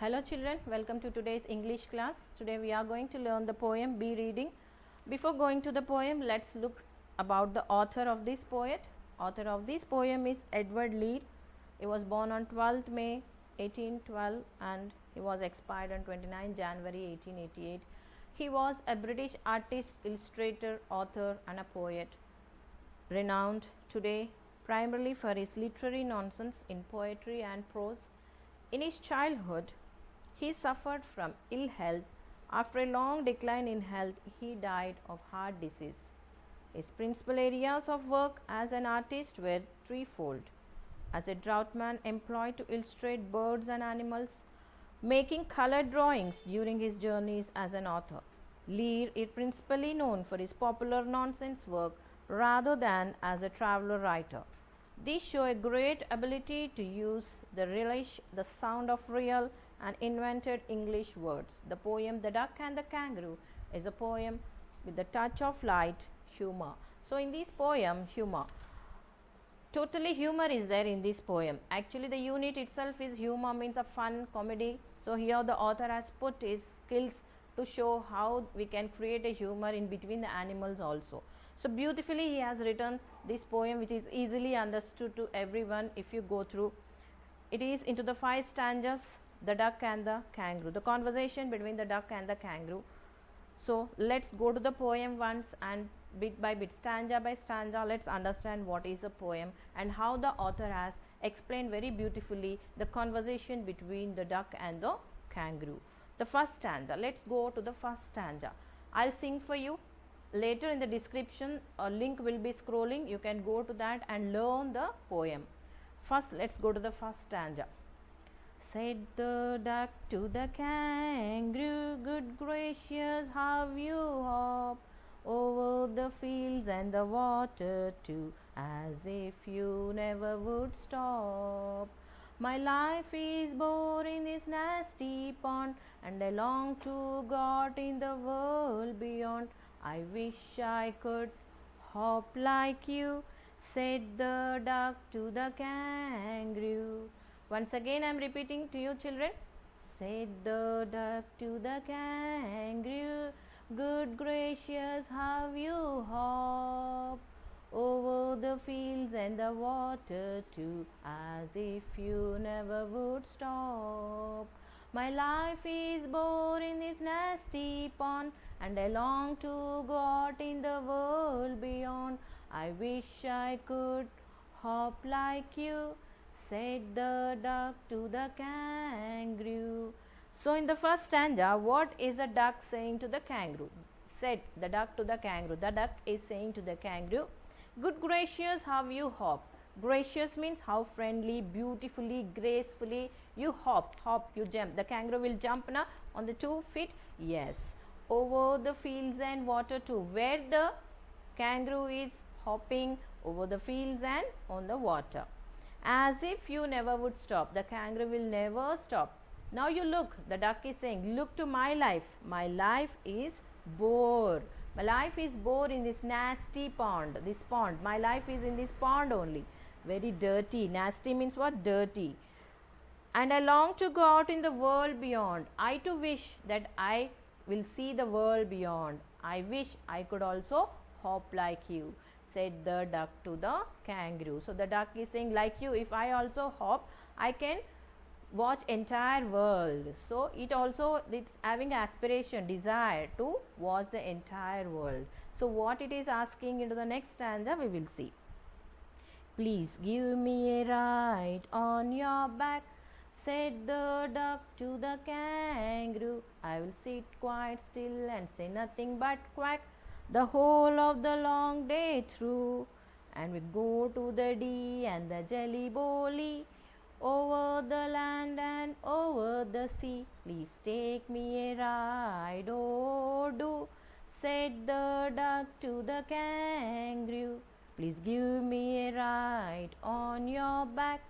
Hello children, welcome to today's English class. Today we are going to learn the poem Be Reading. Before going to the poem, let's look about the author of this poet. Author of this poem is Edward Lear. He was born on 12th May 1812 and he was expired on 29 January 1888. He was a British artist, illustrator, author and a poet, renowned today primarily for his literary nonsense in poetry and prose. In his childhood, he suffered from ill health. After a long decline in health, he died of heart disease. His principal areas of work as an artist were threefold: as a draughtsman employed to illustrate birds and animals, making colored drawings during his journeys as an author. Lear is principally known for his popular nonsense work rather than as a traveler writer. These show a great ability to use the relish, the sound of real and invented English words. The poem The Duck and the Kangaroo is a poem with a touch of light humor. So in this poem, totally humor is there in this poem. Actually the unit itself is humor, means a fun comedy. So here the author has put his skills to show how we can create a humor in between the animals also. So beautifully he has written this poem, which is easily understood to everyone if you go through. It is into the 5 stanzas, the duck and the kangaroo, the conversation between the duck and the kangaroo. So let's go to the poem once and bit by bit, stanza by stanza, let's understand what is a poem and how the author has explained very beautifully the conversation between the duck and the kangaroo. The first stanza, let's go to the first stanza. I'll sing for you. Later in the description, a link will be scrolling. You can go to that and learn the poem. First, let's go to the first stanza. Said the duck to the kangaroo, good gracious, how you hop over the fields and the water too, as if you never would stop. My life is bored in this nasty pond, and I long to God in the world beyond. I wish I could hop like you, said the duck to the kangaroo. Once again I am repeating to you children. Said the duck to the kangaroo, good gracious, how you hop over the fields and the water too, as if you never would stop. My life is bored in this nasty pond, and I long to go out in the world beyond. I wish I could hop like you, said the duck to the kangaroo. So in the first stanza, what is the duck saying to the kangaroo? Said the duck to the kangaroo. The duck is saying to the kangaroo, good gracious, how you hop. Gracious means how friendly, beautifully, gracefully you hop, you jump. The kangaroo will jump now on the 2 feet. Yes. Over the fields and water too. Where the kangaroo is hopping over the fields and on the water. As if you never would stop. The kangaroo will never stop. Now you look, the duck is saying, look to my life. My life is bored. My life is bored in this nasty pond. This pond. My life is in this pond only. Very dirty. Nasty means what? Dirty. And I long to go out in the world beyond. I too wish that I will see the world beyond. I wish I could also hop like you, said the duck to the kangaroo. So the duck is saying, like you, if I also hop, I can watch entire world. So it's having aspiration, desire to watch the entire world. So what it is asking into the next stanza, we will see. Please give me a ride on your back, said the duck to the kangaroo. I will sit quite still and say nothing but quack the whole of the long day through. And we go to the Dee and the Jelly Bolly, over the land and over the sea. Please take me a ride, oh do, said the duck to the kangaroo. Please give me a ride on your back,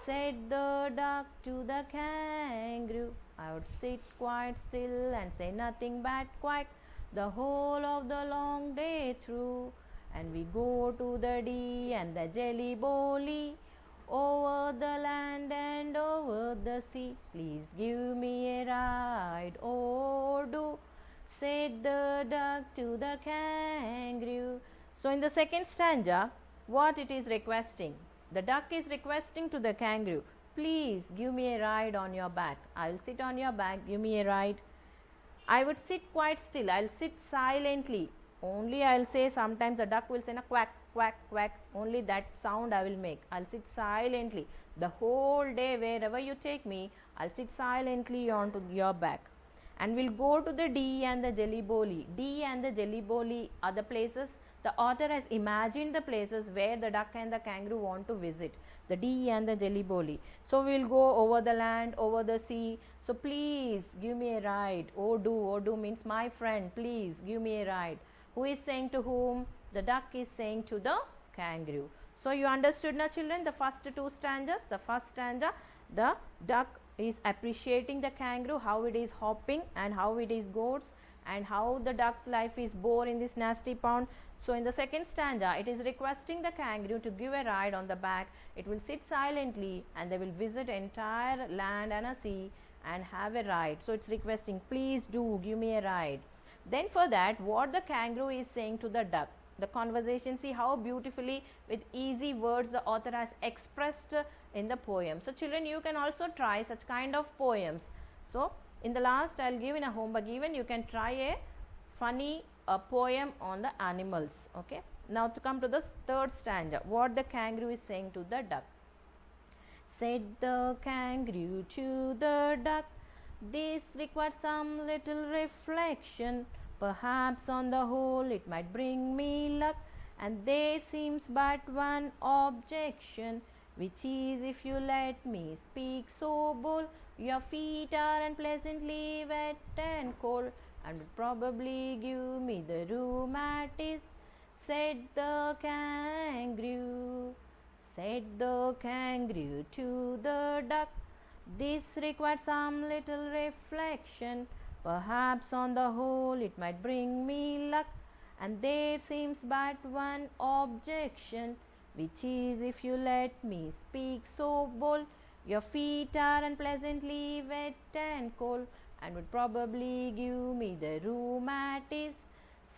said the duck to the kangaroo. I would sit quite still and say nothing but quack the whole of the long day through. And we go to the Dee and the Jelly Bolly, over the land and over the the sea. Please give me a ride, oh do, said the duck to the kangaroo. So in the second stanza, what it is requesting? The duck is requesting to the kangaroo, please give me a ride on your back. I'll sit on your back, give me a ride. I would sit quite still, I'll sit silently. Only I'll say, sometimes the duck will say na quack, quack, quack. Only that sound I will make. I'll sit silently. The whole day, wherever you take me, I'll sit silently onto your back. And we'll go to the D and the Jelly Boli. D and the Jelly Boli are the places. The author has imagined the places where the duck and the kangaroo want to visit. The D and the Jelly Boli. So we'll go over the land, over the sea. So please give me a ride. Oh do means my friend, please give me a ride. Who is saying to whom? The duck is saying to the kangaroo. So you understood now children the first two stanzas. The first stanza, the duck is appreciating the kangaroo, how it is hopping and how it is goats and how the duck's life is bore in this nasty pond. So in the second stanza, it is requesting the kangaroo to give a ride on the back. It will sit silently and they will visit entire land and a sea and have a ride. So it's requesting, please do give me a ride. Then for that, what the kangaroo is saying to the duck, the conversation, see how beautifully with easy words the author has expressed in the poem. So children, you can also try such kind of poems. So in the last, I'll give in a homework, even you can try a funny poem on the animals. Okay, now to come to the third stanza, what the kangaroo is saying to the duck. Said the kangaroo to the duck, this requires some little reflection. Perhaps on the whole it might bring me luck, and there seems but one objection, which is, if you let me speak so bold, your feet are unpleasantly wet and cold, and would probably give me the rheumatis, said the kangaroo. Said the kangaroo to the duck, this required some little reflection. Perhaps on the whole it might bring me luck, and there seems but one objection, which is, if you let me speak so bold, your feet are unpleasantly wet and cold, and would probably give me the rheumatis,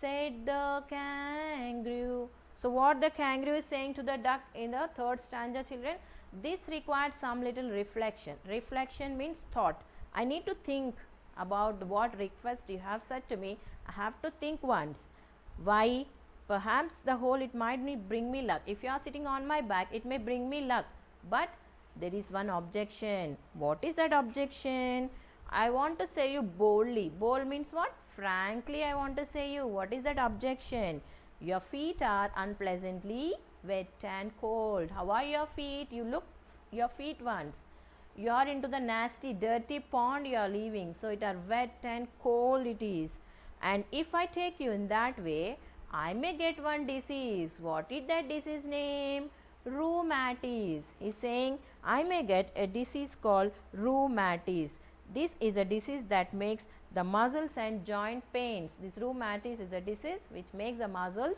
said the kangaroo. So what the kangaroo is saying to the duck in the third stanza, children, this required some little reflection. Reflection means thought. I need to think about what request you have said to me. I have to think once. Why? Perhaps the whole it might bring me luck. If you are sitting on my back, it may bring me luck. But there is one objection. What is that objection? I want to say you boldly. Bold means what? Frankly, I want to say you. What is that objection? Your feet are unpleasantly wet and cold. How are your feet? You look your feet once. You are into the nasty, dirty pond you are leaving. So it are wet and cold it is. And if I take you in that way, I may get one disease. What is that disease name? Rheumatis. He is saying I may get a disease called rheumatis. This is a disease that makes the muscles and joint pains. This rheumatis is a disease which makes the muscles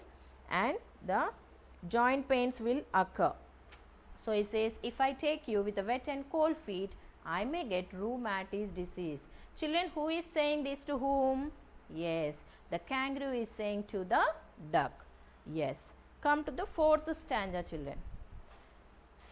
and the joint pains will occur. So he says, if I take you with the wet and cold feet, I may get rheumatis disease. Children, who is saying this to whom? Yes, the kangaroo is saying to the duck. Yes. Come to the fourth stanza, children.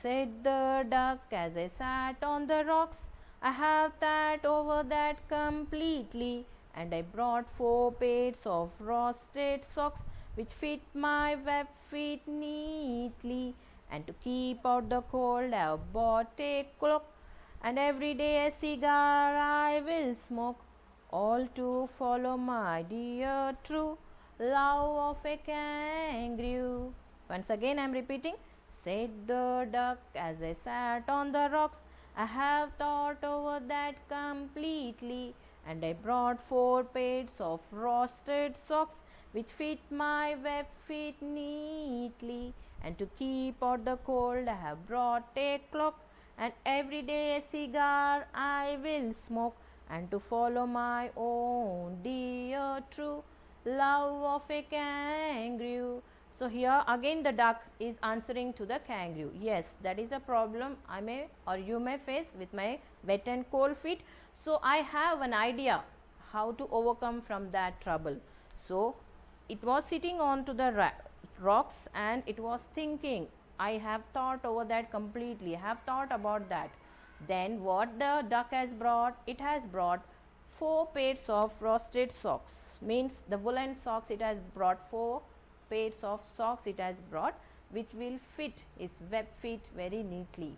Said the duck as I sat on the rocks, I have that over that completely, and I brought 4 pairs of roasted socks which fit my web feet neatly, and to keep out the cold I have bought a cloak, and every day a cigar I will smoke, all to follow my dear true love of a kangaroo. Once again I am repeating. Said the duck as I sat on the rocks, I have thought over that completely, and I brought 4 pairs of roasted socks which fit my web feet neatly, and to keep out the cold I have brought a cloak, and every day a cigar I will smoke, and to follow my own dear true love of a kangaroo. So here again the duck is answering to the kangaroo. Yes, that is a problem I may or you may face with my wet and cold feet. So I have an idea how to overcome from that trouble. So it was sitting on to the rocks and it was thinking. I have thought over that completely. I have thought about that. Then what the duck has brought? It has brought 4 pairs of frosted socks. Means the woolen socks it has brought 4 pairs of socks it has brought, which will fit its web feet very neatly.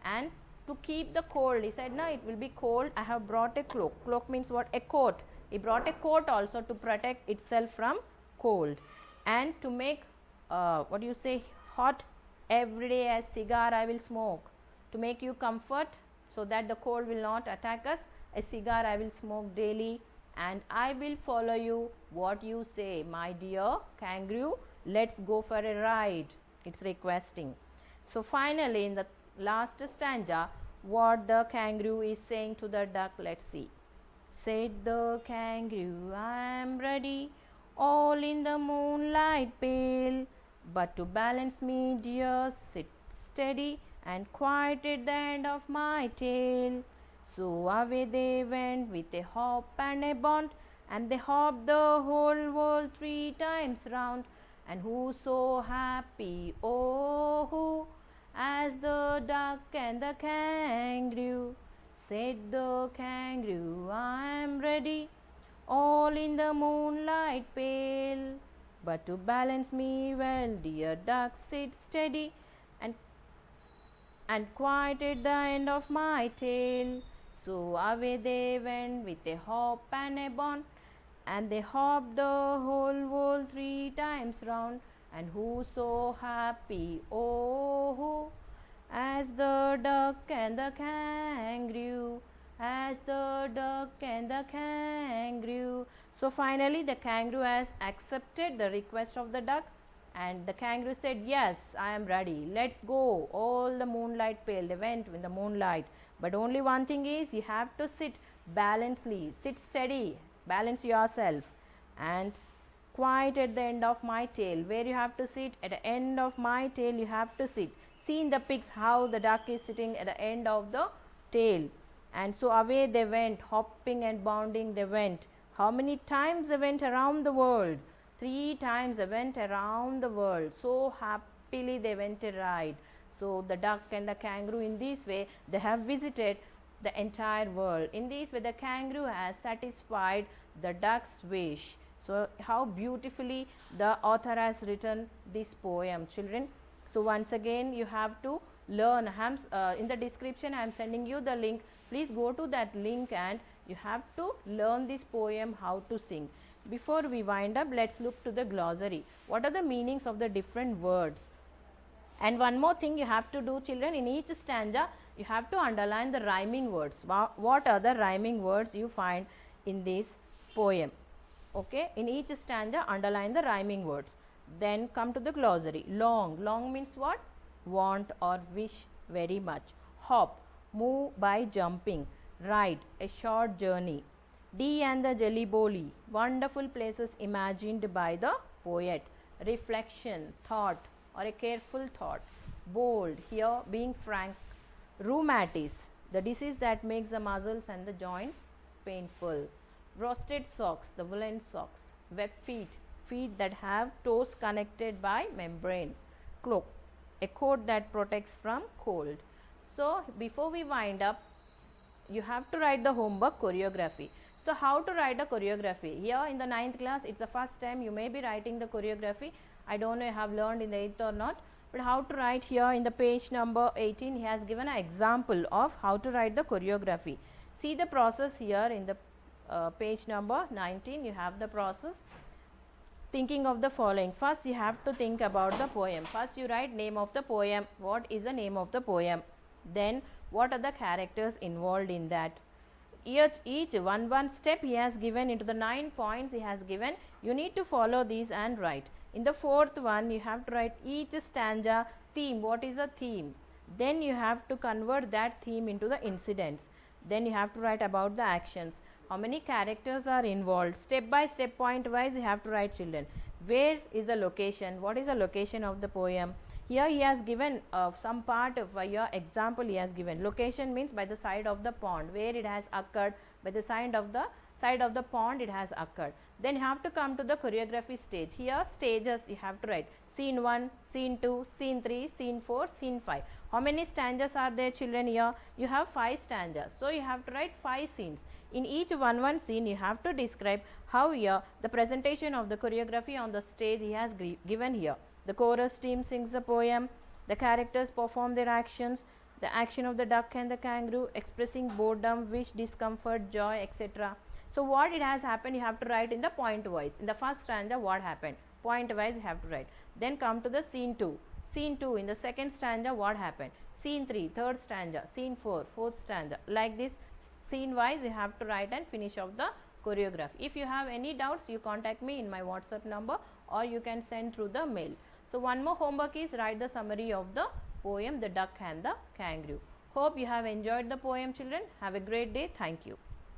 And to keep the cold, he said, no, it will be cold. I have brought a cloak. Cloak means what? A coat. He brought a coat also to protect itself from cold. And to make what do you say, hot, every day a cigar I will smoke. To make you comfort so that the cold will not attack us, a cigar I will smoke daily, and I will follow you what you say, my dear kangaroo, let's go for a ride. It's requesting. So finally in the last stanza, what the kangaroo is saying to the duck, let's see. Said the kangaroo, I am ready, all in the moonlight pale, but to balance me, dear, sit steady and quiet at the end of my tail. So away they went with a hop and a bound, and they hopped the whole world 3 times round. And who so happy, oh who, as the duck and the kangaroo. Said the kangaroo, I am ready, all in the moonlight pale, but to balance me well, dear duck, sit steady and quiet at the end of my tail. So away they went with a hop and a bound, and they hopped the whole world 3 times round. And who so happy, oh who, as the duck and the kangaroo, as the duck and the kangaroo. So finally the kangaroo has accepted the request of the duck, and the kangaroo said, yes, I am ready, let's go. All the moonlight pale, they went in the moonlight, but only one thing is, you have to sit balancedly, sit steady, balance yourself, and quiet at the end of my tail. Where you have to sit? At the end of my tail you have to sit. See in the pics how the duck is sitting at the end of the tail. And so away they went, hopping and bounding they went. How many times they went around the world? 3 times they went around the world. So happily they went a ride. So the duck and the kangaroo, in this way they have visited the entire world. In this way the kangaroo has satisfied the duck's wish. So how beautifully the author has written this poem, children. So once again you have to learn. In the description I am sending you the link. Please go to that link and you have to learn this poem how to sing. Before we wind up, let's look to the glossary. What are the meanings of the different words? And one more thing you have to do, children, in each stanza you have to underline the rhyming words. What are the rhyming words you find in this poem? Okay, in each stanza underline the rhyming words. Then come to the glossary. Long, long means what? Want or wish very much. Hop, move by jumping. Ride, a short journey. Dee and the Jelly Bolly, wonderful places imagined by the poet. Reflection, thought or a careful thought. Bold, here being frank. Rheumatis, the disease that makes the muscles and the joint painful. Worsted socks, the woolen socks. Web feet, feet that have toes connected by membrane. Cloak, a coat that protects from cold. So before we wind up, you have to write the homework choreography. So how to write a choreography? Here in the 9th class, it's the first time you may be writing the choreography. I don't know you have learned in the 8th or not, but how to write here in the page number 18, he has given an example of how to write the choreography. See the process here in the page number 19, you have the process. Thinking of the following. First you have to think about the poem. First you write name of the poem. What is the name of the poem? Then what are the characters involved in that? Each one step he has given into the 9 points he has given. You need to follow these and write. In the 4th one you have to write each stanza theme. What is a theme? Then you have to convert that theme into the incidents. Then you have to write about the actions. How many characters are involved? Step by step, point wise you have to write, children. Where is the location? What is the location of the poem? Here he has given some part of your example. He has given location means by the side of the pond, where it has occurred, by the side of the pond it has occurred. Then you have to come to the choreography stage. Here stages you have to write: scene 1, scene 2, scene 3, scene 4, scene 5. How many stanzas are there, children? Here you have 5 stanzas, so you have to write 5 scenes. In each one scene you have to describe how here the presentation of the choreography on the stage he has given here. The chorus team sings the poem, the characters perform their actions, the action of the duck and the kangaroo expressing boredom, wish, discomfort, joy, etc. So what it has happened, you have to write in the point wise. In the first stanza what happened, point wise you have to write. Then come to the scene 2. Scene 2, in the second stanza what happened, scene 3, third stanza, scene 4, fourth stanza. Like this, scene wise you have to write and finish off the choreography. If you have any doubts, you contact me in my WhatsApp number, or you can send through the mail. So one more homework is write the summary of the poem The Duck and the Kangaroo. Hope you have enjoyed the poem, children. Have a great day. Thank you.